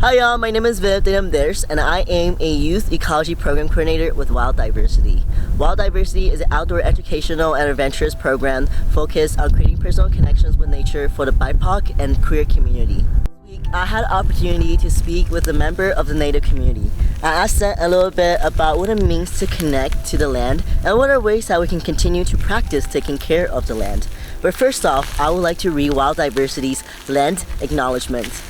Hi y'all, my name is Viv Dinamders and I am a Youth Ecology Program Coordinator with Wild Diversity. Wild Diversity is an outdoor educational and adventurous program focused on creating personal connections with nature for the BIPOC and queer community. This week, I had an opportunity to speak with a member of the Native community. I asked them a little bit about what it means to connect to the land and what are ways that we can continue to practice taking care of the land. But first off, I would like to read Wild Diversity's Land Acknowledgement.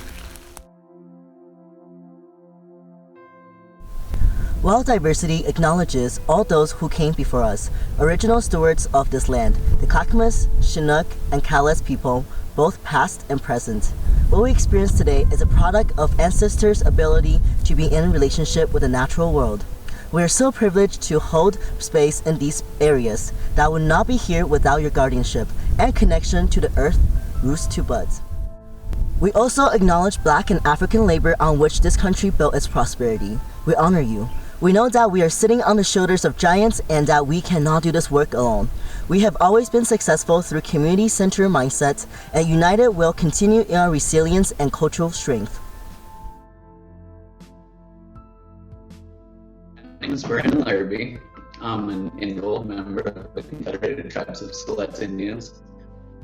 Wild Diversity acknowledges all those who came before us, original stewards of this land, the Clackamas, Chinook, and Cowlitz people, both past and present. What we experience today is a product of ancestors' ability to be in relationship with the natural world. We are so privileged to hold space in these areas that would not be here without your guardianship and connection to the earth, roots to buds. We also acknowledge Black and African labor on which this country built its prosperity. We honor you. We know that we are sitting on the shoulders of giants and that we cannot do this work alone. We have always been successful through community-centered mindsets, and united will continue in our resilience and cultural strength. My name is Brandon Larabee. I'm an enrolled member of the Confederated Tribes of Siletz Indians,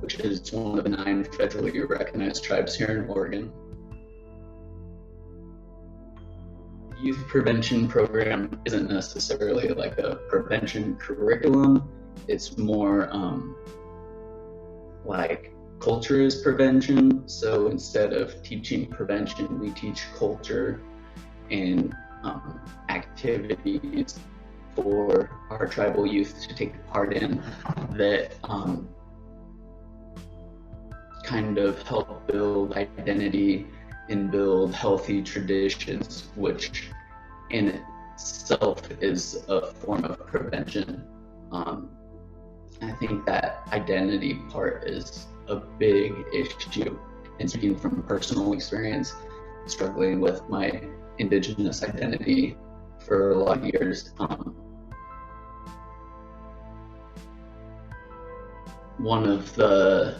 which is one of the 9 federally recognized tribes here in Oregon. The youth prevention program isn't necessarily like a prevention curriculum. It's more like culture is prevention. So instead of teaching prevention, we teach culture and activities for our tribal youth to take part in that kind of help build identity and build healthy traditions, which in itself is a form of prevention. I think that identity part is a big issue. And speaking from personal experience, struggling with my Indigenous identity for a lot of years, one of the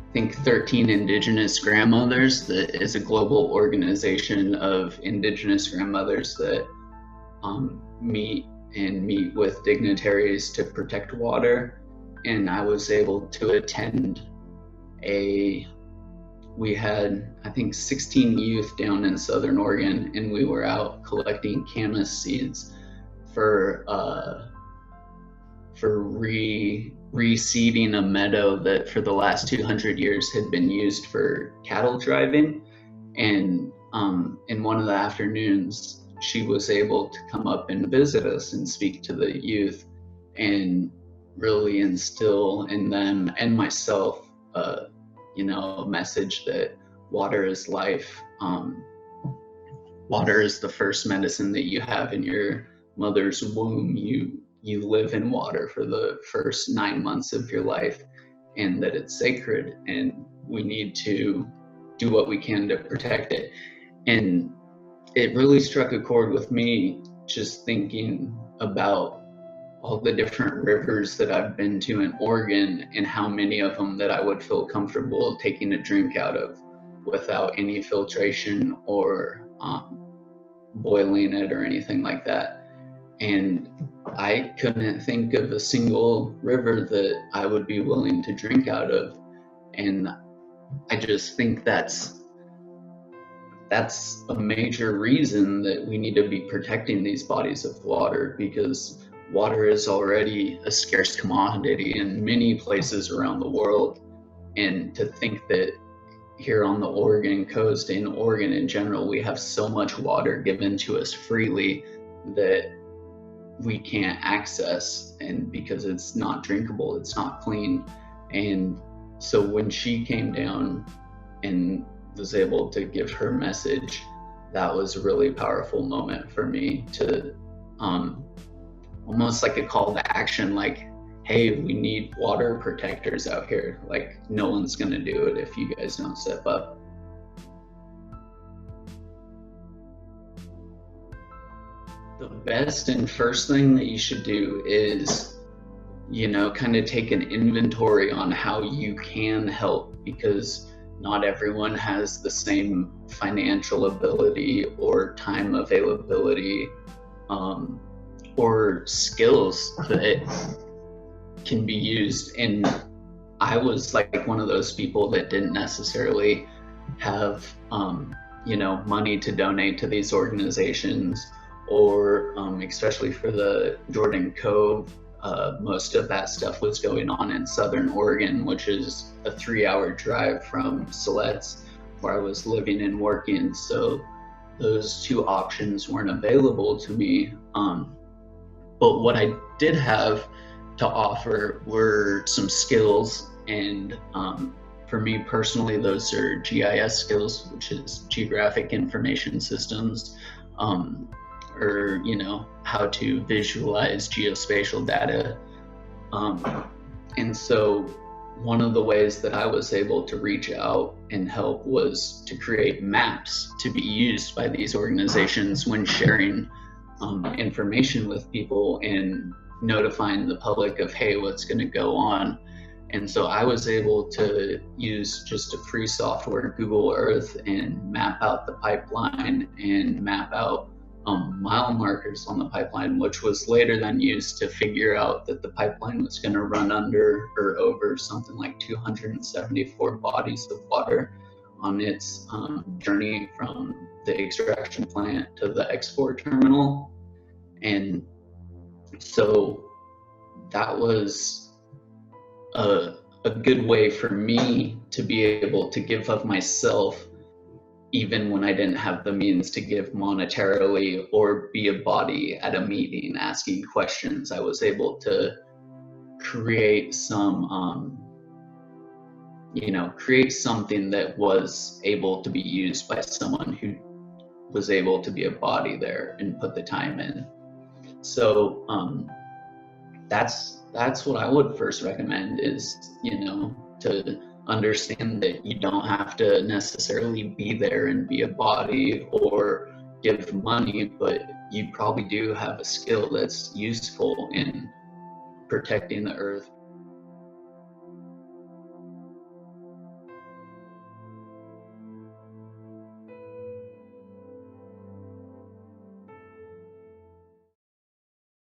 I think 13 Indigenous Grandmothers that is a global organization of Indigenous grandmothers that meet with dignitaries to protect water. And I was able to attend we had, I think, 16 youth down in Southern Oregon, and we were out collecting camas seeds for reseeding a meadow that for the last 200 years had been used for cattle driving. And in one of the afternoons, she was able to come up and visit us and speak to the youth and really instill in them and myself, a message that water is life. Water is the first medicine that you have in your mother's womb. You live in water for the first 9 months of your life, and that it's sacred, and we need to do what we can to protect it. And it really struck a chord with me just thinking about all the different rivers that I've been to in Oregon and how many of them that I would feel comfortable taking a drink out of without any filtration or boiling it or anything like that. And I couldn't think of a single river that I would be willing to drink out of. And I just think that's a major reason that we need to be protecting these bodies of water, because water is already a scarce commodity in many places around the world. And to think that here on the Oregon coast, in Oregon in general, we have so much water given to us freely that we can't access, and because it's not drinkable, it's not clean. And so when she came down and was able to give her message, that was a really powerful moment for me to almost like a call to action, like, hey, we need water protectors out here. Like, no one's gonna do it if you guys don't step up. The best and first thing that you should do is, kind of take an inventory on how you can help, because not everyone has the same financial ability or time availability, or skills that can be used. And I was like one of those people that didn't necessarily have, money to donate to these organizations, or especially for the Jordan Cove. Most of that stuff was going on in Southern Oregon, which is a 3-hour drive from Siletz, where I was living and working. So those two options weren't available to me. But what I did have to offer were some skills, and for me personally, those are GIS skills, which is Geographic Information Systems, or how to visualize geospatial data. And so one of the ways that I was able to reach out and help was to create maps to be used by these organizations when sharing information with people and notifying the public of, hey, what's going to go on. And so I was able to use just a free software, Google Earth, and map out the pipeline and map out mile markers on the pipeline, which was later then used to figure out that the pipeline was going to run under or over something like 274 bodies of water on its journey from the extraction plant to the export terminal. And so that was a good way for me to be able to give of myself, even when I didn't have the means to give monetarily or be a body at a meeting asking questions. I was able to create create something that was able to be used by someone who was able to be a body there and put the time in. So that's what I would first recommend is, to understand that you don't have to necessarily be there and be a body or give money, but you probably do have a skill that's useful in protecting the earth,